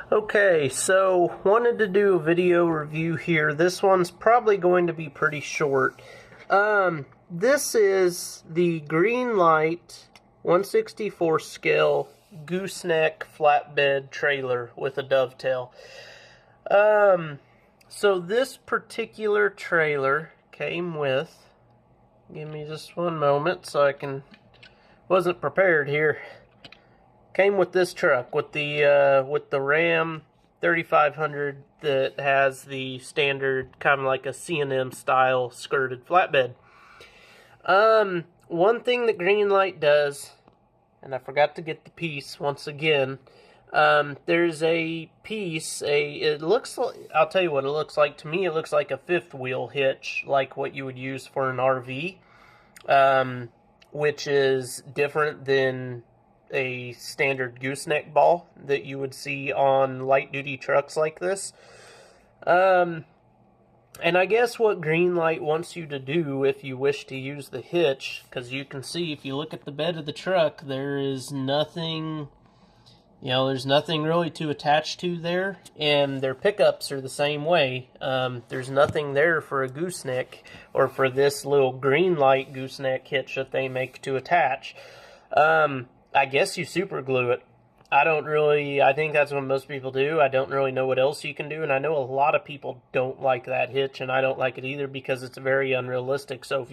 Okay, so wanted to do a video review here. This one's probably going to be pretty short. This is the Greenlight 1/64 scale gooseneck flatbed trailer with a dovetail. So this particular trailer came with, give me just one moment so I can, wasn't prepared here. Came with this truck with the Ram 3500 that has the standard kind of like a C&M style skirted flatbed. One thing that Greenlight does, and I forgot to get the piece once again. There's a piece, it looks like, I'll tell you what it looks like. To me, it looks like a fifth wheel hitch, like what you would use for an RV, which is different than a standard gooseneck ball that you would see on light-duty trucks like this. And I guess what Greenlight wants you to do if you wish to use the hitch, because you can see if you look at the bed of the truck, there is nothing, there's nothing really to attach to there, and their pickups are the same way. There's nothing there for a gooseneck, or for this little Greenlight gooseneck hitch that they make to attach. I guess you super glue it. I think that's what most people do. I don't really know what else you can do, and I know a lot of people don't like that hitch, and I don't like it either because it's very unrealistic. So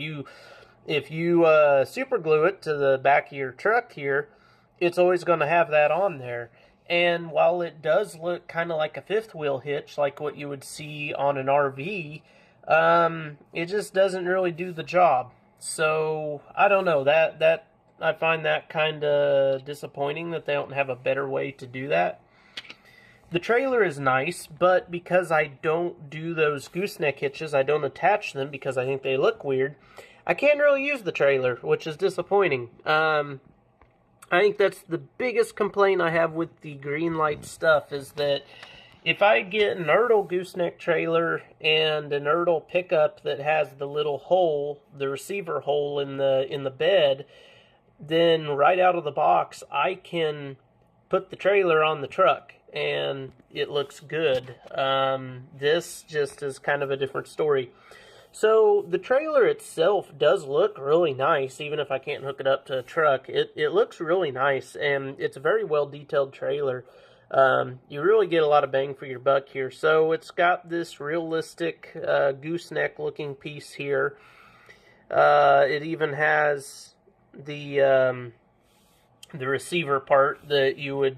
if you super glue it to the back of your truck here, it's always going to have that on there. And while it does look kind of like a fifth wheel hitch, like what you would see on an RV, it just doesn't really do the job. So I don't know, that I find that kind of disappointing that they don't have a better way to do that. The trailer is nice, but because I don't do those gooseneck hitches, I don't attach them because I think they look weird, I can't really use the trailer, which is disappointing. I think that's the biggest complaint I have with the Greenlight stuff, is that if I get an Ertl gooseneck trailer and an Ertl pickup that has the little hole, the receiver hole in the bed, then right out of the box I can put the trailer on the truck and it looks good. This just is kind of a different story. So the trailer itself does look really nice, even if I can't hook it up to a truck. It looks really nice, and it's a very well detailed trailer. You really get a lot of bang for your buck here. So it's got this realistic gooseneck looking piece here. It even has the receiver part that you would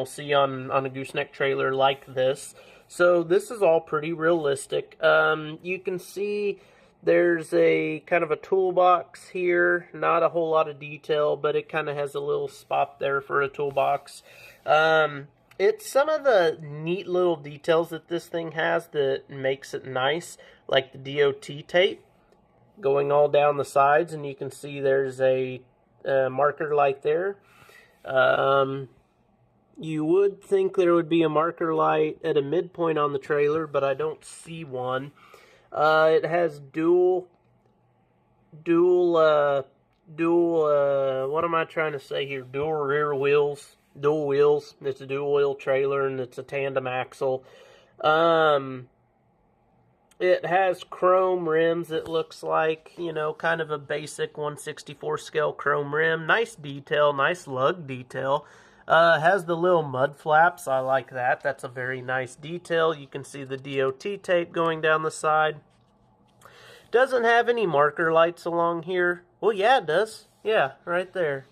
see on a gooseneck trailer like this. So this is all pretty realistic. You can see there's a kind of a toolbox here, not a whole lot of detail, but it kind of has a little spot there for a toolbox. It's some of the neat little details that this thing has that makes it nice, like the DOT tape going all down the sides, and you can see there's a marker light there. You would think there would be a marker light at a midpoint on the trailer, but I don't see one. It has dual, what am I trying to say here? Dual rear wheels, dual wheels. It's a dual wheel trailer, and it's a tandem axle. It has chrome rims, it looks like, kind of a basic 1/64 scale chrome rim. Nice detail, nice lug detail. Has the little mud flaps, I like that. That's a very nice detail. You can see the DOT tape going down the side. Doesn't have any marker lights along here. Well, yeah, it does. Yeah, right there.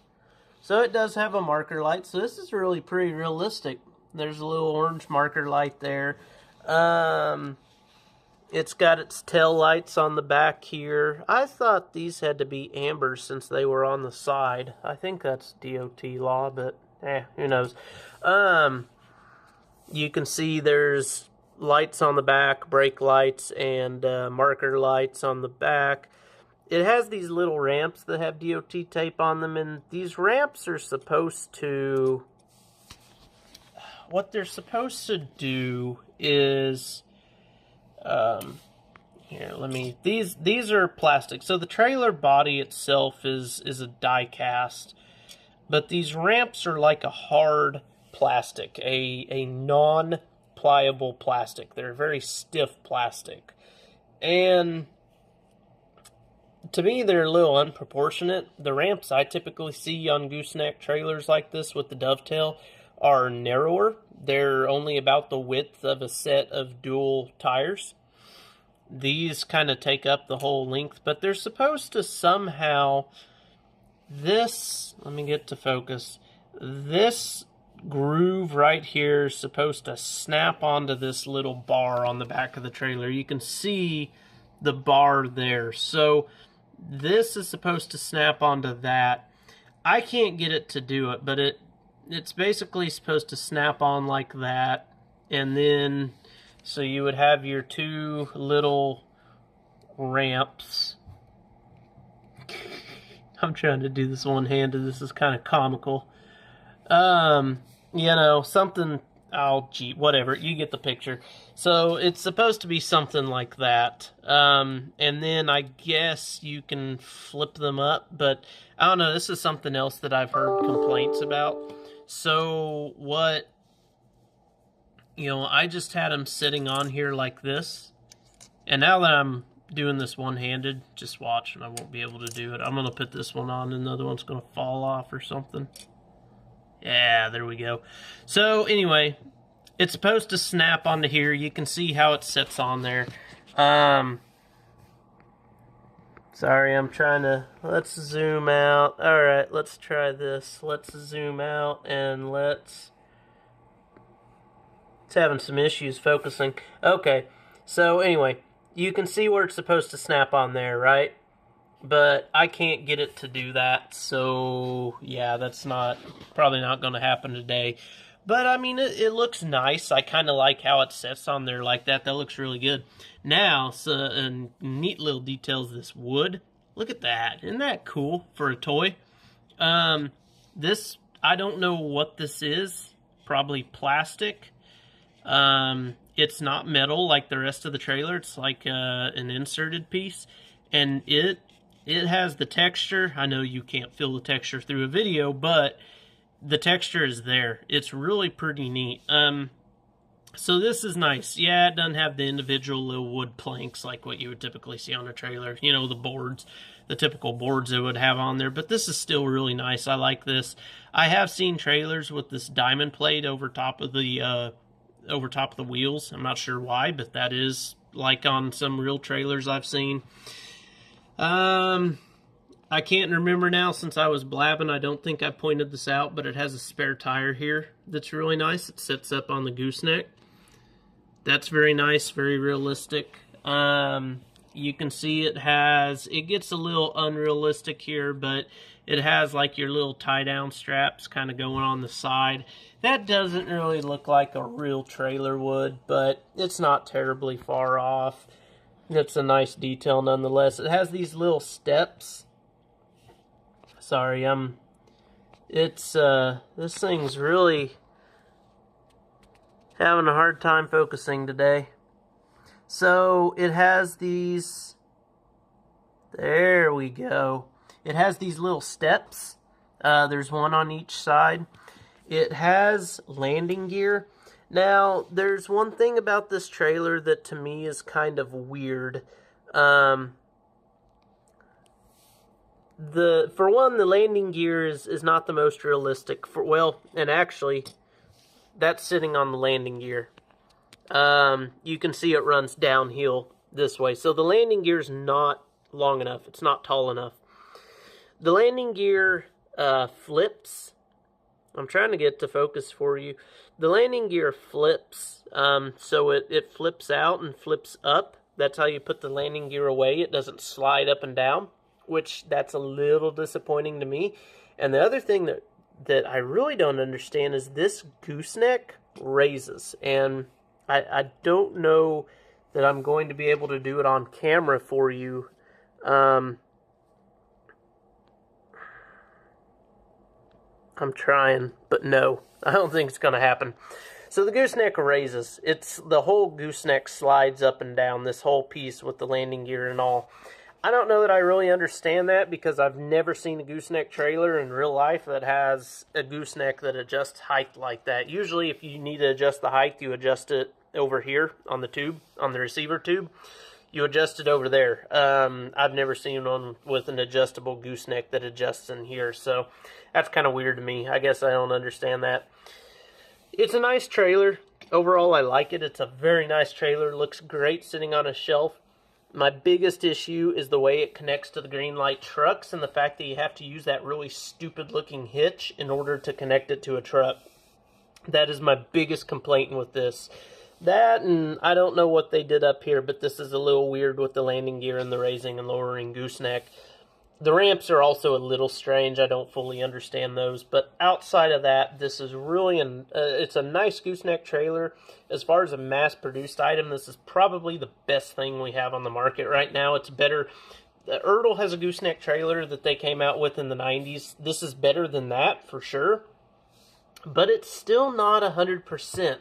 So it does have a marker light, so this is really pretty realistic. There's a little orange marker light there. It's got its tail lights on the back here. I thought these had to be amber since they were on the side. I think that's DOT law, but who knows. You can see there's lights on the back, brake lights, and marker lights on the back. It has these little ramps that have DOT tape on them, and these ramps are supposed to... What they're supposed to do is... these are plastic. So the trailer body itself is a die cast, but these ramps are like a hard plastic, a non-pliable plastic. They're very stiff plastic. And to me, they're a little unproportionate. The ramps I typically see on gooseneck trailers like this with the Dovetail are narrower. They're only about the width of a set of dual tires. These kind of take up the whole length, but they're supposed to somehow, let me get to focus, this groove right here is supposed to snap onto this little bar on the back of the trailer. You can see the bar there. So this is supposed to snap onto that. I can't get it to do it, but it's basically supposed to snap on like that. And then, so you would have your two little ramps. I'm trying to do this one-handed. This is kind of comical. You know, something, whatever. You get the picture. So it's supposed to be something like that. And then I guess you can flip them up. But I don't know. This is something else that I've heard complaints about. So what, you know, I just had them sitting on here like this. And now that I'm doing this one-handed, just watch, and I won't be able to do it. I'm going to put this one on, and the other one's going to fall off or something. Yeah, there we go. So anyway, it's supposed to snap onto here. You can see how it sits on there. Sorry, I'm trying to, let's zoom out. Alright, let's try this. Let's zoom out, and it's having some issues focusing. Okay, so anyway, you can see where it's supposed to snap on there, right? But I can't get it to do that, so yeah, that's probably not going to happen today. But I mean, it looks nice. I kind of like how it sits on there like that. That looks really good. Now, so a neat little detail is this wood. Look at that. Isn't that cool for a toy? This, I don't know what this is. Probably plastic. It's not metal like the rest of the trailer. It's like an inserted piece. And it has the texture. I know you can't feel the texture through a video, but the texture is there. It's really pretty neat. So this is nice. Yeah, it doesn't have the individual little wood planks like what you would typically see on a trailer. You know, the boards, the typical boards it would have on there. But this is still really nice. I like this. I have seen trailers with this diamond plate over top of the wheels. I'm not sure why, but that is like on some real trailers I've seen. I can't remember now since I was blabbing. I don't think I pointed this out, but it has a spare tire here that's really nice. It sits up on the gooseneck. That's very nice, very realistic. You can see it gets a little unrealistic here, but it has like your little tie-down straps kind of going on the side. That doesn't really look like a real trailer would, but it's not terribly far off. It's a nice detail nonetheless. It has these little steps. Sorry, this thing's really having a hard time focusing today. So it has these, there we go. It has these little steps. There's one on each side. It has landing gear. Now, there's one thing about this trailer that to me is kind of weird. For one, the landing gear is not the most realistic. And actually, that's sitting on the landing gear. You can see it runs downhill this way. So the landing gear is not long enough. It's not tall enough. The landing gear flips. I'm trying to get to focus for you. The landing gear flips. So it flips out and flips up. That's how you put the landing gear away. It doesn't slide up and down, which that's a little disappointing to me. And the other thing that I really don't understand is this gooseneck raises. And I don't know that I'm going to be able to do it on camera for you. I'm trying, but no, I don't think it's going to happen. So the gooseneck raises. The whole gooseneck slides up and down, this whole piece with the landing gear and all. I don't know that I really understand that because I've never seen a gooseneck trailer in real life that has a gooseneck that adjusts height like that. Usually if you need to adjust the height, you adjust it over here on the tube, on the receiver tube. You adjust it over there. I've never seen one with an adjustable gooseneck that adjusts in here, so that's kind of weird to me. I guess I don't understand that. It's a nice trailer. Overall, I like it. It's a very nice trailer. Looks great sitting on a shelf. My biggest issue is the way it connects to the Greenlight trucks and the fact that you have to use that really stupid looking hitch in order to connect it to a truck. That is my biggest complaint with this. That, and I don't know what they did up here, but this is a little weird with the landing gear and the raising and lowering gooseneck. The ramps are also a little strange. I don't fully understand those, but outside of that, this is really it's a nice gooseneck trailer. As far as a mass-produced item, this is probably the best thing we have on the market right now. It's better. Ertl has a gooseneck trailer that they came out with in the 90s. This is better than that for sure, but it's still not 100%.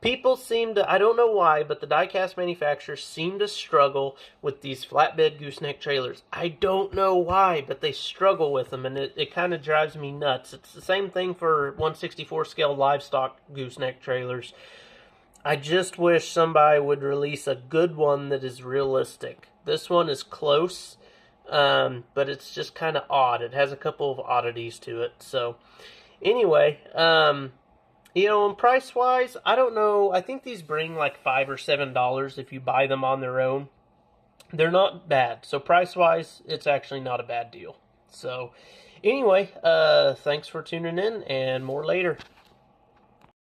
People seem to, I don't know why, but the die-cast manufacturers seem to struggle with these flatbed gooseneck trailers. I don't know why, but they struggle with them, and it kind of drives me nuts. It's the same thing for 1/64 scale livestock gooseneck trailers. I just wish somebody would release a good one that is realistic. This one is close, but it's just kind of odd. It has a couple of oddities to it. So, anyway, you know, and price-wise, I don't know. I think these bring like $5 or $7 if you buy them on their own. They're not bad. So price-wise, it's actually not a bad deal. So anyway, thanks for tuning in, and more later.